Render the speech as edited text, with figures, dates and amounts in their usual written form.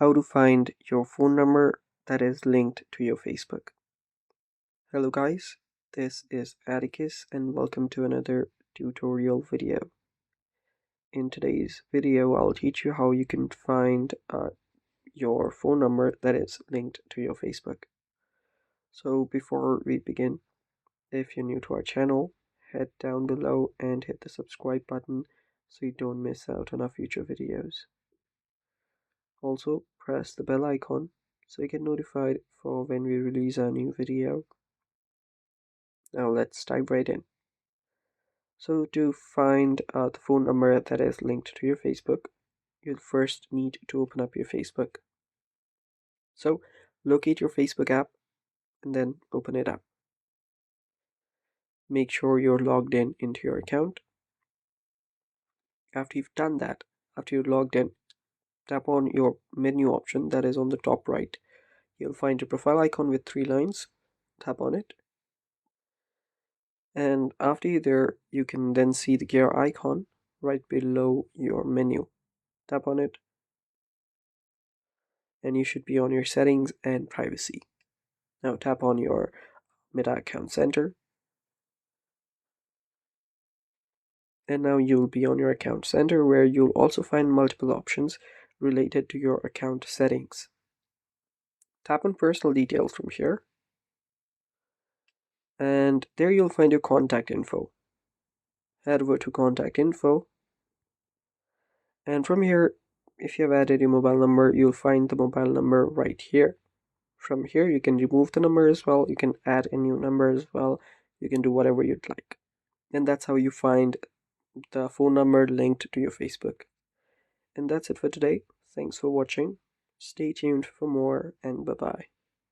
How to find your phone number that is linked to your Facebook. Hello guys, this is Atticus and welcome to another tutorial video. In today's video, I'll teach you how you can find your phone number that is linked to your Facebook. So before we begin, if you're new to our channel, head down below and hit the subscribe button so you don't miss out on our future videos. Also, press the bell icon so you get notified for when we release our new video. Now let's dive right in. So to find the phone number that is linked to your Facebook, you'll first need to open up your Facebook. So locate your Facebook app and then open it up. Make sure you're logged in into your account. After you've done that, after you're logged in, tap on your menu option that is on the top right. You'll find a profile icon with 3 lines. Tap on it. And after you're there, you can then see the gear icon right below your menu. Tap on it and you should be on your settings and privacy. Now tap on your Meta Account Center and now you'll be on your account center where you'll also find multiple options related to your account settings. Tap on personal details from here and there you'll find your contact info. Head over to contact info and from here, if you have added your mobile number, you'll find the mobile number right here. From here you can remove the number as well, you can add a new number as well, you can do whatever you'd like. And that's how you find the phone number linked to your Facebook. And that's it for today. Thanks for watching. Stay tuned for more and bye bye.